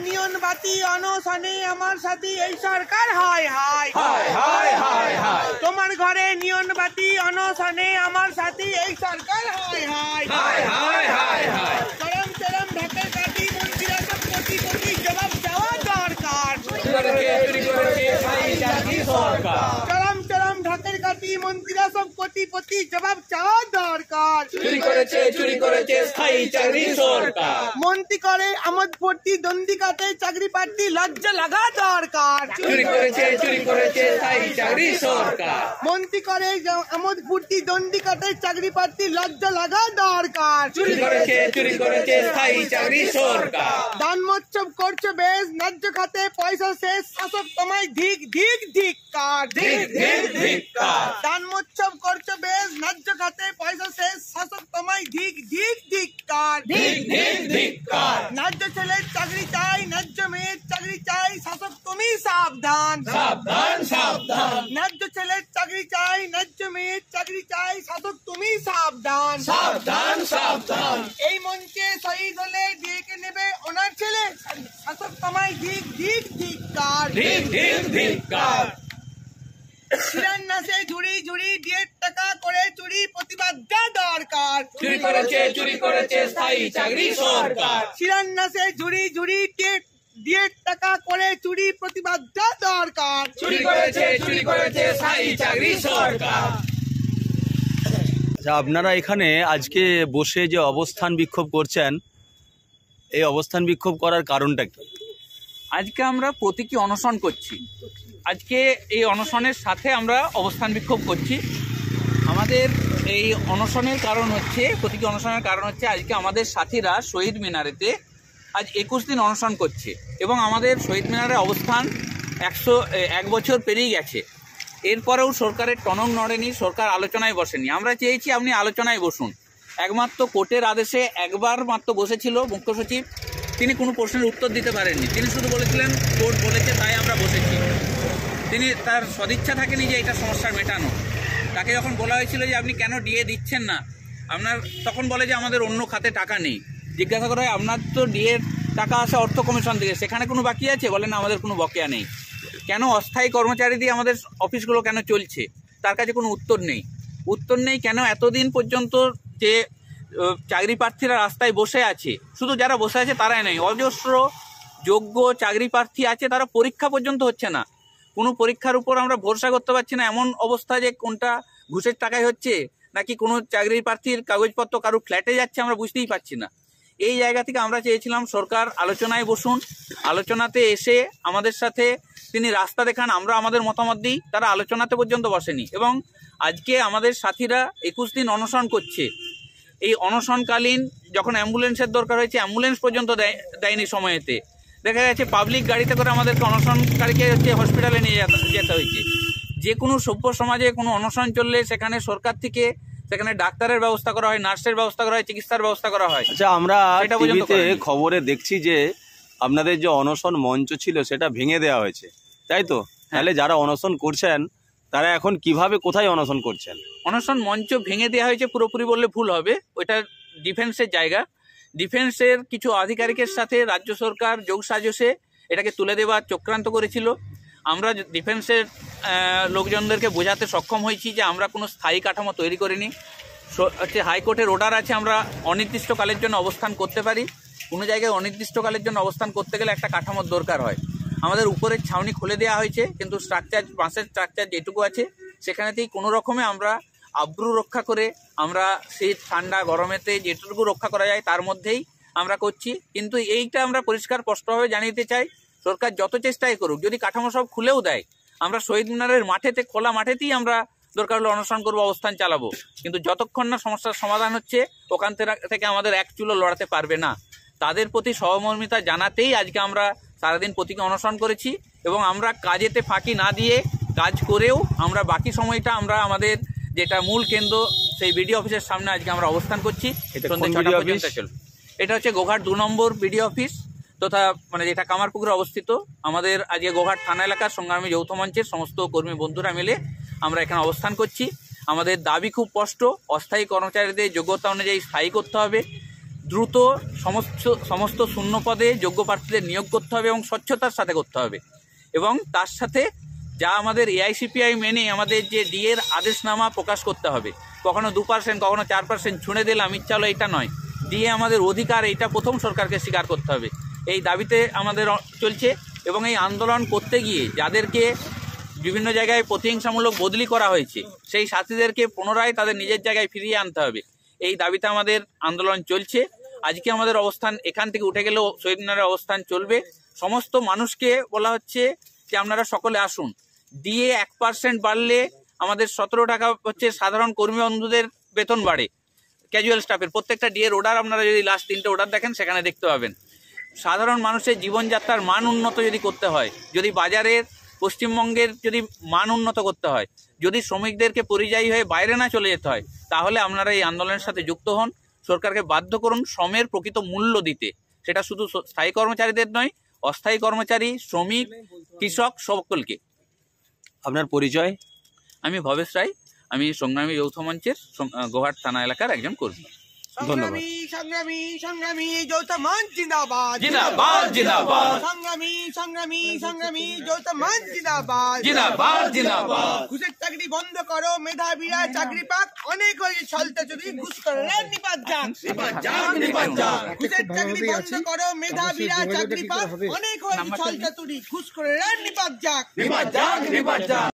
নিয়নবাতি অনশনে আমার সাথে এই সরকার হায় হায় তোমার ঘরে নিয়নবাতি অনশনে আমার সাথে এই সরকার হায় হায় চরম চরম ঢাকের কাটি মন্ত্রীরা সব কোটি কোটি জবাব দেওয়া দরকার চরম চরম ঢাকের কাটি মন্ত্রীরা সব কোটি কোটি জবাব চাওয়া দরকার চুরি করেছে স্থায়ী চাকরি সরকার মন্ত্রী করে আমোদ ভর্তি দ্বন্দ্বী কাটে চাকরি প্রার্থী লজ্জা লাগা দরকার চুরি করেছে স্থায়ী চাকরি সরকার মন্ত্রী করে আমোদ ভর্তি দ্বন্দ্বী কাটে চাকরি প্রার্থী লজ্জা লাগা দরকার চুরি করেছে স্থায়ী চাকরি সরকার দান মৎসব করছে বেশ ন্যায্য খাতে পয়সা শেষ শাসক তোমায় ধিক ধিক ধিক্কার দান মৎসব করছে বেশ ন্যায্য খাতে পয়সা শেষ শাসক তোমায় ধিক ধিক ধিক্কার ন্যায্য ছেলের চাকরি চাই ন্যায্য মেয়ের চাকরি চাই শাসক তুমি সাবধান ন্যায্য ছেলের চাকরি চাই ন্যায্য মেয়ের চাকরি চাই শাসক তুমি সাবধান এই মঞ্চে শহীদ হলে ডেকে নেবে ওনার ছেলে শাসক তোমায় ধিক ধিক ধিক্কার শিলান্যাসে ঝুড়ি ঝুড়ি 1.5 টাকা করে চুরি প্রতিবাদ দরকার চুরি করেছে স্থায়ী চাকরি সরকার শিলান্যাসে ঝুড়ি ঝুড়ি 1.5 টাকা করে চুরি প্রতিবাদ দরকার চুরি করেছে স্থায়ী চাকরি সরকার। আচ্ছা, আপনারা এখানে আজকে বসে যে অবস্থান বিক্ষোভ করছেন, এই অবস্থান বিক্ষোভ করার কারণটা কি? আজকে আমরা প্রতীকী অনশন করছি। আজকে এই অনশনের সাথে আমরা অবস্থান বিক্ষোভ করছি। আমাদের এই অনশনের কারণ হচ্ছে, প্রতীকী অনশনের কারণ হচ্ছে আজকে আমাদের সাথীরা শহীদ মিনারেতে আজ 21 দিন অনশন করছে এবং আমাদের শহীদ মিনারে অবস্থান 101 বছর পেরিয়ে গেছে। এরপরেও সরকারের টনক নড়েনি, সরকার আলোচনায় বসেনি। আমরা চেয়েছি আপনি আলোচনায় বসুন। একমাত্র কোর্টের আদেশে একবার মাত্র বসেছিল মুখ্য সচিব, তিনি কোনো প্রশ্নের উত্তর দিতে পারেননি। তিনি শুধু বলেছিলেন কোর্ট বলেছে তাই আমরা বসেছি। তিনি তার সদিচ্ছা থাকেনি যে এটা সমস্যার মেটানো। তাকে যখন বলা হয়েছিল যে আপনি কেন ডিএ দিচ্ছেন না, তখন বলে যে আমাদের অন্য খাতে টাকা নেই। জিজ্ঞাসা করা হয় আপনার তো ডিএর টাকা আসে অর্থ কমিশন থেকে, সেখানে কোনো বাকি আছে? বলে না, আমাদের কোনো বকেয়া নেই। কেন অস্থায়ী কর্মচারী দিয়ে আমাদের অফিসগুলো কেন চলছে, তার কাছে কোনো উত্তর নেই। কেন এতদিন পর্যন্ত যে চাকরি প্রার্থীরা রাস্তায় বসে আছে, শুধু যারা বসে আছে তারাই নয়, অজস্র যোগ্য চাকরি প্রার্থী আছে, তারা পরীক্ষা পর্যন্ত হচ্ছে না। কোনো পরীক্ষার উপর আমরা ভরসা করতে পারছি না। এমন অবস্থা যে কোনটা ঘুষের টাকায় হচ্ছে নাকি কোনো চাকরি প্রার্থীর কাগজপত্র কারো ফ্ল্যাটে যাচ্ছে আমরা বুঝতেই পারছি না। এই জায়গা থেকে আমরা চেয়েছিলাম সরকার আলোচনায় বসুন, আলোচনাতে এসে আমাদের সাথে তিনি রাস্তা দেখান, আমরা আমাদের মতামত দিই। তারা আলোচনাতে পর্যন্ত বসেনি এবং আজকে আমাদের সাথীরা 21 দিন অনশন করছে। এই অনশনকালীন যখন অ্যাম্বুলেন্সের দরকার হয়েছে, অ্যাম্বুলেন্স পর্যন্ত দেয়নি সময়েতে। দেখা গেছে পাবলিক গাড়িতে করে আমাদেরকে অনশনকারীকে হসপিটালে নিয়ে যেতে হয়েছে। যে কোনো সভ্য সমাজে কোনো অনশন চললে সেখানে সরকার থেকে সেখানে ডাক্তারের ব্যবস্থা করা হয়, নার্সের ব্যবস্থা করা হয়, চিকিৎসার ব্যবস্থা করা হয়। আচ্ছা, আমরা টিভিতে খবরে দেখছি যে আপনাদের যে অনশন মঞ্চ ছিল সেটা ভেঙে দেওয়া হয়েছে, তাই তো? তাহলে যারা অনশন করছেন তারা এখন কিভাবে, কোথায় অনশন করছেন? অনশন মঞ্চ ভেঙে দেওয়া হয়েছে পুরোপুরি বললে ভুল হবে। ওইটা ডিফেন্সের জায়গা। ডিফেন্সের কিছু আধিকারিকের সাথে রাজ্য সরকার যোগসাজশে এটাকে তুলে দেওয়ার চক্রান্ত করেছিল। আমরা ডিফেন্সের লোকজনদেরকে বোঝাতে সক্ষম হয়েছি যে আমরা কোনো স্থায়ী কাঠামো তৈরি করিনি। হাইকোর্টের অর্ডার আছে, আমরা অনির্দিষ্টকালের জন্য অবস্থান করতে পারি। কোনো জায়গায় অনির্দিষ্টকালের জন্য অবস্থান করতে গেলে একটা কাঠামোর দরকার হয়। আমাদের উপরের ছাউনি খুলে দেওয়া হয়েছে, কিন্তু স্ট্রাকচার, বাঁশের স্ট্রাকচার যেটুকু আছে সেখানেতেই কোনো রকমে আমরা আব্রু রক্ষা করে আমরা শীত ঠান্ডা গরমেতে যেটুকু রক্ষা করা যায় তার মধ্যেই আমরা করছি। কিন্তু এইটা আমরা পরিষ্কার স্পষ্টভাবে জানিয়ে চাই, সরকার যত চেষ্টাই করুক, যদি কাঠামো সব খুলেও দেয়, আমরা শহীদ মিনারের মাঠেতে, খোলা মাঠেতেই আমরা দরকার হলে অনশন করবো, অবস্থান চালাবো। কিন্তু যতক্ষণ না সমস্যার সমাধান হচ্ছে ওখান থেকে আমাদের এক চুলো লড়াতে পারবে না। তাদের প্রতি সহমর্মিতা জানাতেই আজকে আমরা সারাদিন প্রতীকী অনশন করেছি এবং আমরা কাজেতে ফাঁকি না দিয়ে কাজ করেও আমরা বাকি সময়টা আমরা আমাদের যেটা মূল কেন্দ্র সেই বিডিও অফিসের সামনে আজকে আমরা অবস্থান করছি। এটা হচ্ছে গোঘাট 2 নম্বর বিডিও অফিস তথা যেটা কামারপুকুরে অবস্থিত। আমাদের আজকে গোঘাট থানা এলাকার সংগ্রামী যৌথ মঞ্চের সমস্ত কর্মী বন্ধুরা মিলে আমরা এখানে অবস্থান করছি। আমাদের দাবি খুব স্পষ্ট, অস্থায়ী কর্মচারীদের যোগ্যতা অনুযায়ী স্থায়ী করতে হবে। দ্রুত সমস্ত শূন্য পদে যোগ্য প্রার্থীদের নিয়োগ করতে হবে এবং স্বচ্ছতার সাথে করতে হবে। এবং তার সাথে যা আমাদের এআইসিপিআই মেনে আমাদের যে ডিএর আদেশনামা প্রকাশ করতে হবে, কখনো 2%, কখনো 4% ছুঁড়ে দিলাম ইচ্ছা হলো, এটা নয়। ডিএ আমাদের অধিকার, এটা প্রথম সরকারকে স্বীকার করতে হবে। এই দাবিতে আমাদের চলছে এবং এই আন্দোলন করতে গিয়ে যাদেরকে বিভিন্ন জায়গায় প্রতিহিংসামূলক বদলি করা হয়েছে, সেই সাথীদেরকে পুনরায় তাদের নিজের জায়গায় ফিরিয়ে আনতে হবে। এই দাবিতে আমাদের আন্দোলন চলছে। আজকে আমাদের অবস্থান এখান থেকে উঠে গেলেও শহীদ মিনারের অবস্থান চলবে। সমস্ত মানুষকে বলা হচ্ছে যে আপনারা সকলে আসুন। ডিএ 1% বাড়লে আমাদের 17 টাকা হচ্ছে সাধারণ কর্মী বন্ধুদের বেতন বাড়ে, ক্যাজুয়াল স্টাফের প্রত্যেকটা ডিএর অর্ডার আপনারা যদি লাস্ট 3টে অর্ডার দেখেন সেখানে দেখতে পাবেন। সাধারণ মানুষের জীবনযাত্রার মান উন্নত যদি করতে হয়, যদি বাজারের পশ্চিমবঙ্গের যদি মান উন্নত করতে হয়, যদি শ্রমিকদেরকে পরিযায়ী হয়ে বাইরে না চলে যেতে হয়, তাহলে আপনারা এই আন্দোলনের সাথে যুক্ত হন। সরকারকে বাধ্য করুন শ্রমের প্রকৃত মূল্য দিতে। সেটা শুধু স্থায়ী কর্মচারীদের নয়, অস্থায়ী কর্মচারী, শ্রমিক, কৃষক সকলকে। আপনার পরিচয়? আমি ভবেশ রায়, আমি সংগ্রামী যৌথ মঞ্চের গোহাট থানা এলাকার একজন কর্মী। ধন্যবাদ। সংগ্রামী সংগ্রামী যৌথ মঞ্চ জিন্দাবাদ, জিন্দাবাদ জিন্দাবাদ সংগ্রামী যৌথ মঞ্চ জিন্দাবাদ, জিন্দাবাদ জিন্দাবাদ। ঘুষের চাকরি বন্ধ করো, মেধাবীরা চাকরি পাক, অনেক হয়েছে ছলতে চুরি, ঘুষ করে নিপাত যাক, ঘুষের চাকরি বন্ধ করো, মেধাবীরা চাকরি পাক, অনেক হয়েছে ছলতে চুরি, ঘুষ করে নিপাত যাক।